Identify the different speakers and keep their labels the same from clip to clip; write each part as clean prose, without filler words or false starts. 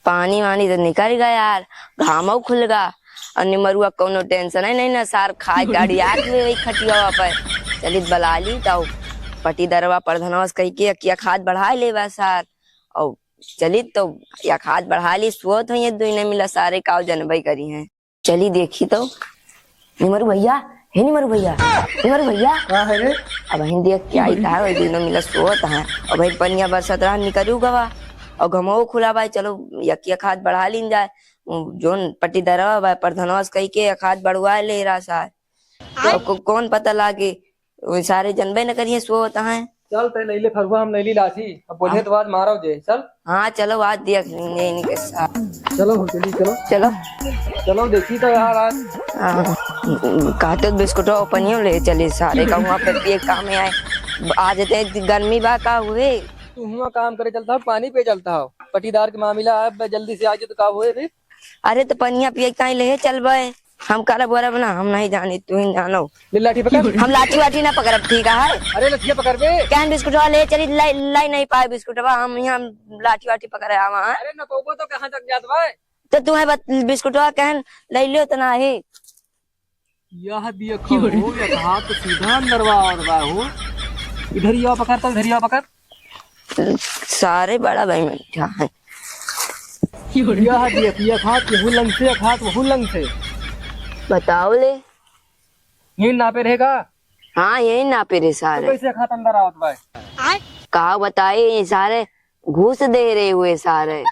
Speaker 1: पानी वानी तो निकल गया यार, घामो खुल गया और निमरुआ कोनो टेंशन है नहीं ना सार खाए गाड़ी आग में वही खटिया पर चलित बला ली तो पटी दरवा प्रधनवास कही के किया खाद बढ़ा ले बा सार और चलित तो या खाद बढ़ा ली सोत है दो ने मिला सारे काव जनबई करी हैं। चली देखी तो निमरु भैया है, निमरु भैया, निमरु भैया
Speaker 2: है रे।
Speaker 1: अब हिंदी क्या था वही दोनों मिला सोत है और भाई पनिया बरसत रहा निकलू गवा और घमो खुला भाई चलो यकिया खाद बढ़ा लीन जाए जोन पट्टी दरवा भाई प्रधनवास कही के खाद बढ़वा ले रहा सार तो कौन पता लागे वो सारे जनबे न करिए सोत है।
Speaker 2: चल ते नईले फरुआ हम नईली लाठी अब बोले तो आज मारो जे चल।
Speaker 1: हाँ चलो आज देख इनके साथ
Speaker 2: चलो चली चलो
Speaker 1: चलो
Speaker 2: चलो देखी तो यार आज
Speaker 1: कहते बिस्कुट पनियो ले चले सारे का वहाँ पे पिए काम में आए आज ते गर्मी बा का हुए
Speaker 2: तू हुआ काम करे चलता हो पानी पे चलता हो पटीदार के मामला है जल्दी से आज तो का हुए रे।
Speaker 1: अरे तो पनिया पिए कहीं ले चल बे हम काला बोरा बना हम नहीं जानी तू ही जानो
Speaker 2: लाठी पकड़
Speaker 1: हम लाठी वाठी ना पकड़ ठीक है।
Speaker 2: अरे लठिया पकड़ बे
Speaker 1: कैन बिस्कुट ले चली लाई नहीं पाए बिस्कुट हम यहाँ लाठी वाठी पकड़े आवा।
Speaker 2: अरे न तो कहाँ तक जात भाई
Speaker 1: तो तुम्हें बिस्कुट कहन ले लियो तो ना ही
Speaker 2: यह देखो यह हाथ सीधा अंदरवा और बा हो इधर ही पकड़ तो इधर ही पकड़
Speaker 1: सारे बड़ा भाई में है
Speaker 2: यह देख यह हाथ वहु लंग से हाथ वहु लंग से
Speaker 1: बताओ ले
Speaker 2: यही नापे रहेगा।
Speaker 1: हाँ यही नापे रे सारे
Speaker 2: तो कैसे खाता अंदर आवत भाई
Speaker 1: कहा बताए ये सारे घूस दे रहे हुए सारे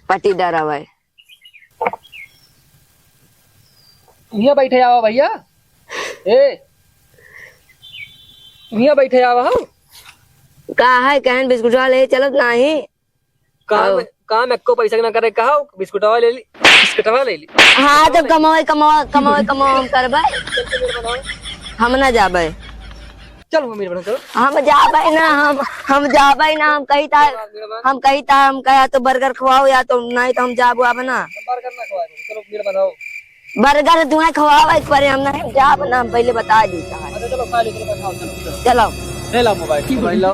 Speaker 1: पटी डरा भाई
Speaker 2: यहाँ बैठे आवा भैया ए यहाँ बैठे आवा हो
Speaker 1: कहा है कहन बिस्कुट ले चलत नहीं
Speaker 2: काम एको पैसा ना करे कहा बिस्कुटवा ले ली बिस्कुटवा ले ली।
Speaker 1: हाँ तो कमाओ कमाओ कमाओ कमाओ हम करबे हम ना जाबे
Speaker 2: चल वो मेरे बना
Speaker 1: हम जाबे ना हम जाबे ना हम कही था हम कहा तो बर्गर खवाओ या तो नहीं तो हम जाबो अब ना
Speaker 2: बर्गर ना खवाओ चलो मेरे बनाओ
Speaker 1: बर्गर तुम्हें खवाओ एक पर हम नहीं जाब ना पहले बता दी
Speaker 2: चलो खा ली
Speaker 1: चलो
Speaker 2: ले लो मोबाइल लो।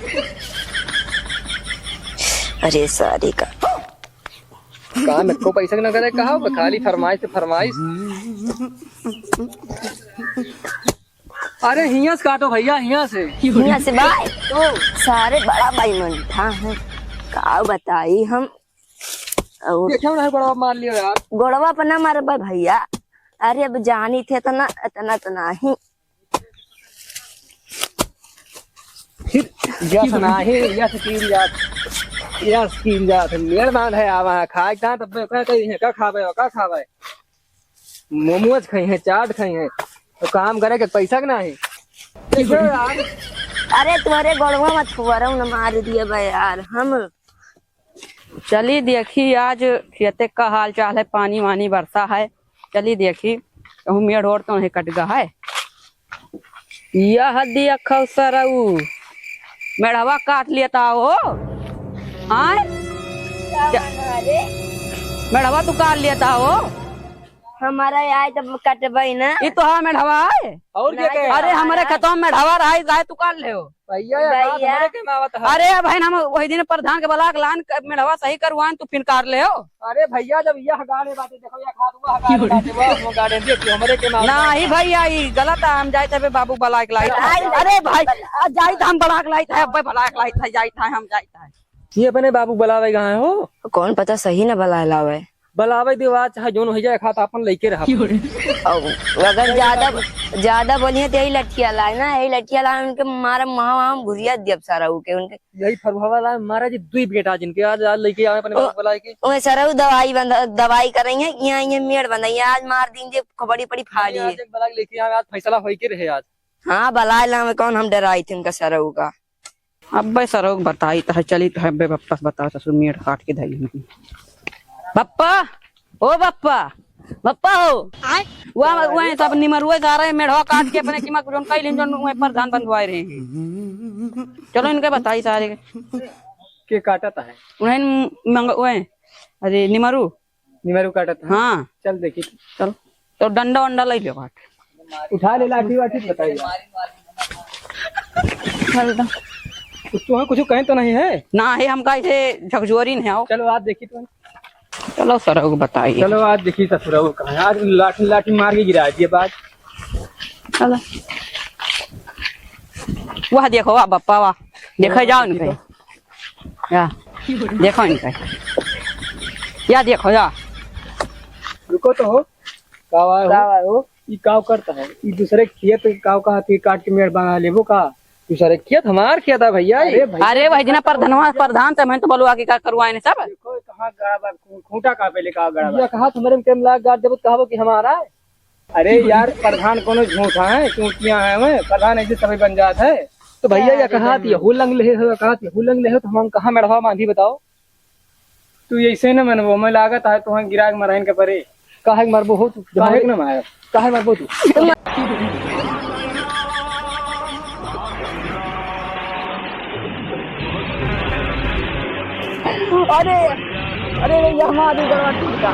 Speaker 1: अरे सारी का
Speaker 2: काम एको पैसा ना करे कहा खाली फरमाइश से फरमाइश। अरे हिया से काटो भैया हिया से
Speaker 1: भाई तो सारे बड़ा भाई मन था है का बताई हम
Speaker 2: क्यों नहीं बड़ा मार लियो यार
Speaker 1: गोड़वा पर ना मार भैया अरे अब जानी थे तो ना इतना तो नहीं
Speaker 2: मेहरबान है आवा खाए तब का खावे का खावे मोमोज खाई है चाट खाई है तो काम करे के पैसा के नहीं।
Speaker 1: अरे तुम्हारे गोड़वा मत फुवारा न मार दिए भाई यार हम
Speaker 3: चली देखी आज खेते का हाल चाल है पानी वानी बरसा है चली देखी कहूँ मेड़ ओढ़ तो नहीं कट गया है यह देखो सरऊ मेढ़वा काट लेता हो हाँ मेढ़वा तू काट लेता हो
Speaker 1: हमारा आए तब कटबई ना
Speaker 3: ये तो हाँ मेढ़वा है
Speaker 2: और क्या
Speaker 3: अरे हमारे खतों में मेढ़वा रहा तू काट ले हो
Speaker 2: भैया
Speaker 3: अरे भाई हम वही दिन प्रधान के बलाक लान मेढ़वा सही करवान तू फिर काट ले हो।
Speaker 2: अरे भैया जब यह गाड़े बातें देखो या खाद हुआ गाड़े देखियो हमरे के
Speaker 3: नहीं भैया ये गलत है हम जाए थे बाबू बलाक लाई अरे भाई जाई था हम बलाक लाई था अब बलाक लाई था जाई था हम जाई था
Speaker 2: ये अपने बाबू बलावे गए हो
Speaker 1: कौन पता सही ना बला लावे
Speaker 2: बलावे देवा चाहे जोन हो जाए खाता अपन लेके रहा
Speaker 1: अगर ज्यादा बोलिए तो यही लठिया लाए ना यही लठिया लाए उनके मारा महा घुरिया दिया सारा के उनके
Speaker 2: यही फरवा ला महाराज दुई बेटा जिनके आज लेके आए अपने बाबू बलाए के
Speaker 1: ओए सरऊ दवाई कर रही है यहाँ ये मेड़ बंधाई आज मार दीजिए बड़ी बड़ी फाड़ी है
Speaker 2: बला लेके आए आज फैसला हो के रहे आज।
Speaker 1: हाँ बला ला कौन हम डराई थे उनका सरऊ का
Speaker 3: अब भाई सरोग बताई तो चली तो है बप्पा बताओ ससुर मेड़ काट के धाई बप्पा ओ बप्पा बप्पा हो वह सब निमरुए जा रहे मेढ़वा काट के अपने कीमत जोन कई जोन प्रधान बंधवाए रहे हैं चलो इनके बताई सारे
Speaker 2: के काटता है
Speaker 3: उन्हें मंग अरे निमरू
Speaker 2: काटता है।
Speaker 3: हाँ
Speaker 2: चल देखी
Speaker 3: चल तो डंडा वंडा ले लो काट
Speaker 2: उठा ले लाठी वाठी बताइए कुछ तो कहीं तो नहीं है
Speaker 3: ना है हम का झकझोरी है
Speaker 2: चलो आप देखी तो
Speaker 3: चलो सरोग बताइए।
Speaker 2: चलो आज देखिए ससुरा वो कहाँ है। आज लाठी लाठी मार के गिरा दिए बात।
Speaker 3: चलो वाह देखो वाह बप्पा वाह देखो जाओ इनके या देखो इनके या देखो या
Speaker 2: रुको तो हो कावा हो ये काव करता है ये दूसरे खेत काव का हाथी काट के मेड़ बना लेबो का दूसरे खेत हमार खेत है भैया।
Speaker 3: अरे भाई जिना प्रधान थे मैं तो बोलूँ आगे क्या करवाए ने सब
Speaker 2: देखो कहाँ गड़ा खूंटा कहाँ पे लेकर गड़ा या कहा तुम्हारे में लाग गाड़ देबो कहो कि हमारा है। अरे यार प्रधान कोनो झूठा है चूंटियां है मैं प्रधान ऐसे सभी बन जात है तो भैया या कहा थी हुलंग ले हो कहा थी हुलंग ले हो तो हम कहाँ मेढ़वा बांधी बताओ। तू ऐसे न मनबो मैं लागत है तो गिरा के मराइन के परे काहे मरबो हो तू काहे न मार काहे मरबो तू।
Speaker 3: अरे अरे ये हमारी गलवा टूट गया।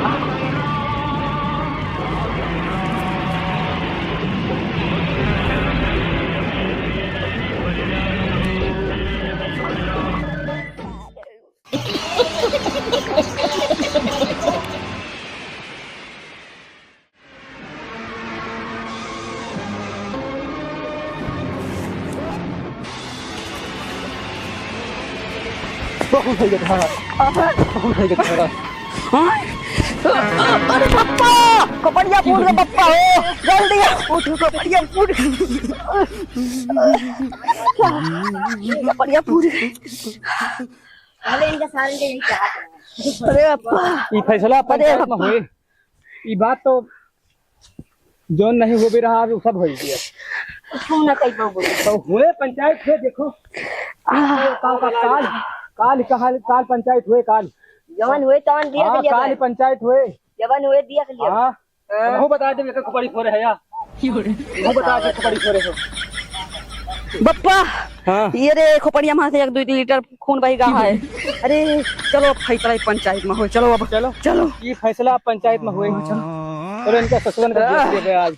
Speaker 3: अरे पप्पा कपड़िया फूट गया पप्पा हो जल्दी उठ कपड़िया फूट कपड़िया फूट
Speaker 1: इनका सारे के यही चाहते हैं।
Speaker 3: अरे पप्पा
Speaker 2: ये फैसला पंचायत में हुए ये बात तो जो नहीं हो भी रहा अभी सब हो गया
Speaker 1: तुम ना कहीं बोल
Speaker 2: तो हुए पंचायत हुए देखो काल पंचायत हुए काल
Speaker 1: जवान हुए तवान दिया के
Speaker 2: काल
Speaker 1: लिए
Speaker 2: पंचायत हुए
Speaker 1: जवान हुए दिया के लिए
Speaker 2: हाँ वो बता दे कपड़ी फोरे है यार वो बता दे कपड़ी फोरे हो
Speaker 3: बप्पा
Speaker 2: हाँ
Speaker 3: ये रे खोपड़िया माँ से 1-2 लीटर खून बही रहा है। अरे चलो अब फैसला पंचायत में हो चलो अब
Speaker 2: चलो
Speaker 3: चलो
Speaker 2: ये फैसला पंचायत में हुए चलो इनका ससुरन का आज